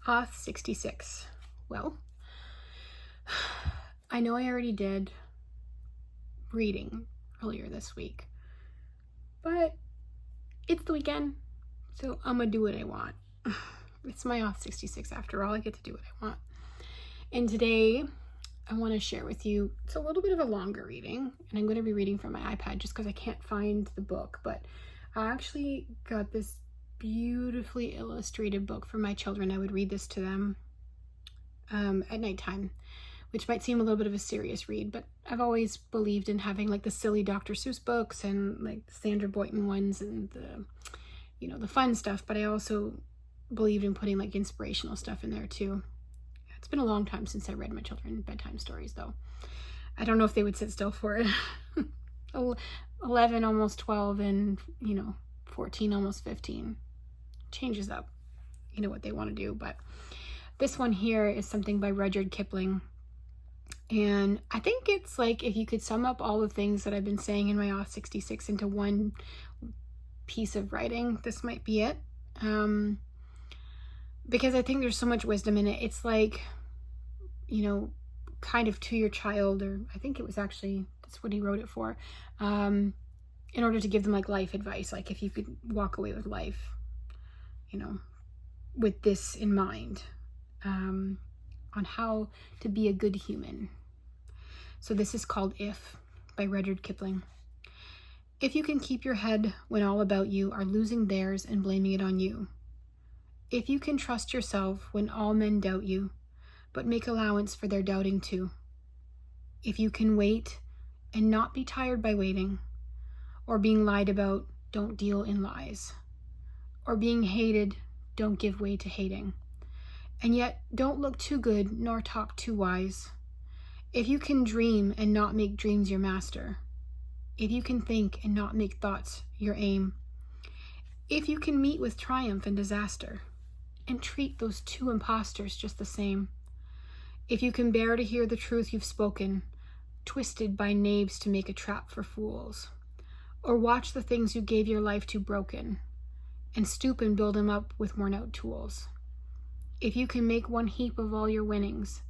Auth66. Well, I know I already did reading earlier this week, but it's the weekend, so I'm gonna do what I want. It's my Auth66 after all. I get to do what I want. And today I want to share with you, it's a little bit of a longer reading, and I'm going to be reading from my iPad just because I can't find the book, but I actually got this beautifully illustrated book for my children. I would read this to them at nighttime, which might seem a little bit of a serious read, but I've always believed in having like the silly Dr. Seuss books and like the Sandra Boynton ones and the fun stuff, but I also believed in putting like inspirational stuff in there too. It's been a long time since I read my children bedtime stories, though. I don't know if they would sit still for it. 11, almost 12, and 14, almost 15. Changes up, what they want to do. But this one here is something by Rudyard Kipling. And I think it's like if you could sum up all the things that I've been saying in my Auth66 into one piece of writing, this might be it. Because I think there's so much wisdom in it. It's like, kind of to your child, or I think it was actually, that's what he wrote it for, in order to give them like life advice. Like if you could walk away with life, with this in mind, on how to be a good human. So this is called If by Rudyard Kipling. If you can keep your head when all about you are losing theirs and blaming it on you. If you can trust yourself when all men doubt you, but make allowance for their doubting too. If you can wait and not be tired by waiting, or being lied about, don't deal in lies. Or being hated, don't give way to hating. And yet, don't look too good nor talk too wise. If you can dream and not make dreams your master. If you can think and not make thoughts your aim. If you can meet with triumph and disaster. And treat those two impostors just the same. If you can bear to hear the truth you've spoken, twisted by knaves to make a trap for fools, or watch the things you gave your life to broken, and stoop and build them up with worn-out tools. If you can make one heap of all your winnings,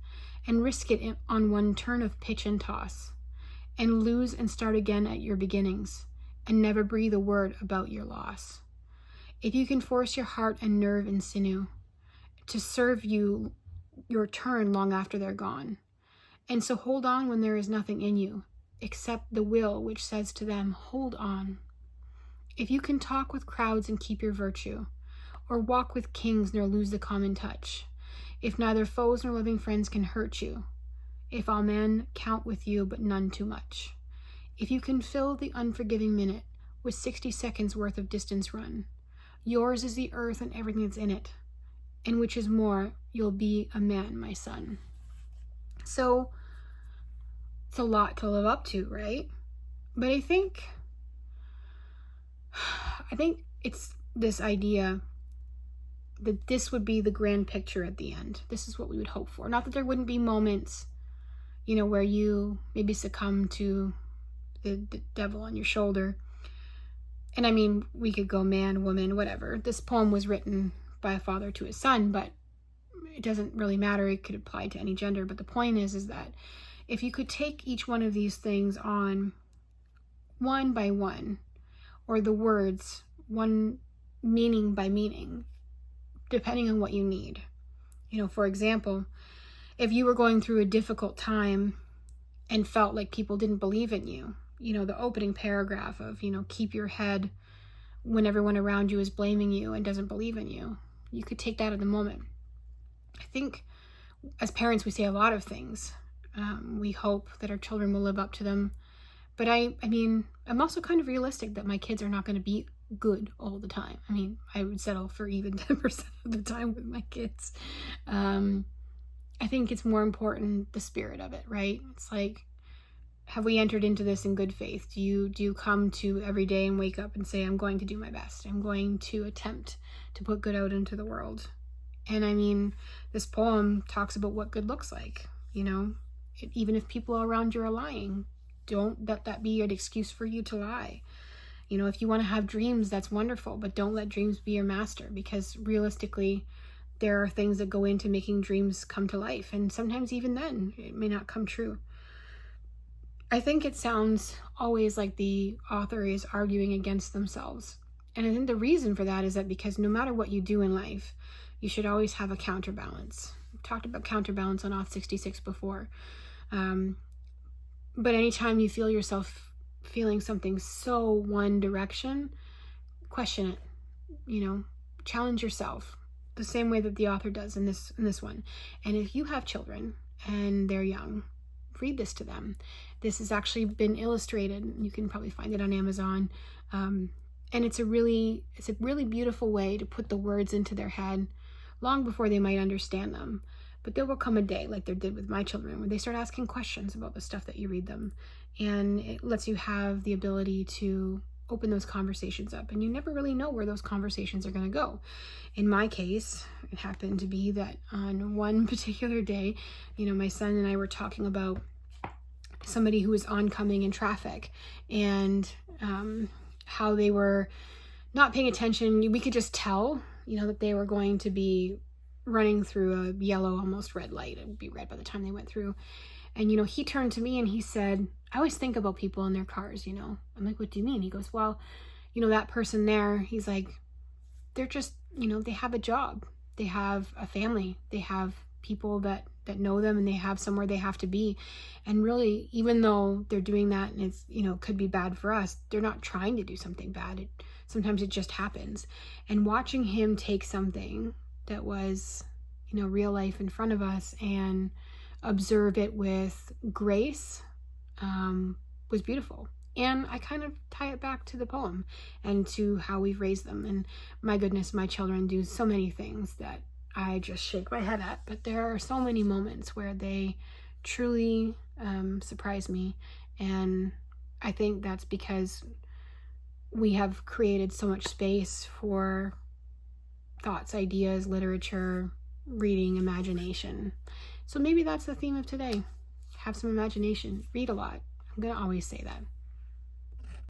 and risk it on one turn of pitch and toss, and lose and start again at your beginnings, and never breathe a word about your loss. If you can force your heart and nerve and sinew to serve you your turn long after they're gone, and so hold on when there is nothing in you, except the will which says to them, hold on. If you can talk with crowds and keep your virtue, or walk with kings nor lose the common touch, if neither foes nor loving friends can hurt you, if all men count with you but none too much, if you can fill the unforgiving minute with 60 seconds worth of distance run, yours is the earth and everything that's in it, and which is more, you'll be a man, my son. So, it's a lot to live up to, right? But I think it's this idea that this would be the grand picture at the end. This is what we would hope for. Not that there wouldn't be moments, where you maybe succumb to the devil on your shoulder. And I mean, we could go man, woman, whatever. This poem was written by a father to his son, but it doesn't really matter. It could apply to any gender. But the point is that if you could take each one of these things on one by one, or the words, one meaning by meaning, depending on what you need. For example, if you were going through a difficult time and felt like people didn't believe in you, the opening paragraph of, keep your head when everyone around you is blaming you and doesn't believe in you. You could take that at the moment. I think as parents, we say a lot of things. We hope that our children will live up to them. But I mean, I'm also kind of realistic that my kids are not going to be good all the time. I mean, I would settle for even 10% of the time with my kids. I think it's more important the spirit of it, right? It's like, have we entered into this in good faith? Do you come to every day and wake up and say, I'm going to do my best. I'm going to attempt to put good out into the world. And I mean, this poem talks about what good looks like, even if people around you are lying, don't let that be an excuse for you to lie. If you want to have dreams, that's wonderful, but don't let dreams be your master, because realistically, there are things that go into making dreams come to life, and sometimes even then it may not come true. I think it sounds always like the author is arguing against themselves. And I think the reason for that is that because no matter what you do in life, you should always have a counterbalance. We've talked about counterbalance on Auth66 before. But anytime you feel yourself feeling something so one direction, question it, challenge yourself the same way that the author does in this one. And if you have children and they're young, read this to them. This has actually been illustrated. You can probably find it on Amazon. And it's a really beautiful way to put the words into their head long before they might understand them. But there will come a day, like there did with my children, where they start asking questions about the stuff that you read them. And it lets you have the ability to open those conversations up. And you never really know where those conversations are going to go. In my case, it happened to be that on one particular day, my son and I were talking about somebody who was oncoming in traffic and how they were not paying attention. We could just tell, that they were going to be running through a yellow, almost red light. It would be red by the time they went through. And, he turned to me and he said, I always think about people in their cars, I'm like, what do you mean? He goes, well, that person there, he's like, they're just, they have a job. They have a family. They have people that know them, and they have somewhere they have to be. And really, even though they're doing that and it's, could be bad for us, they're not trying to do something bad. Sometimes it just happens. And watching him take something that was, real life in front of us and observe it with grace was beautiful. And I kind of tie it back to the poem and to how we've raised them. And my goodness, my children do so many things that I just shake my head at. But there are so many moments where they truly surprise me. And I think that's because we have created so much space for thoughts, ideas, literature, reading, imagination. So maybe that's the theme of today. Have some imagination. Read a lot. I'm going to always say that.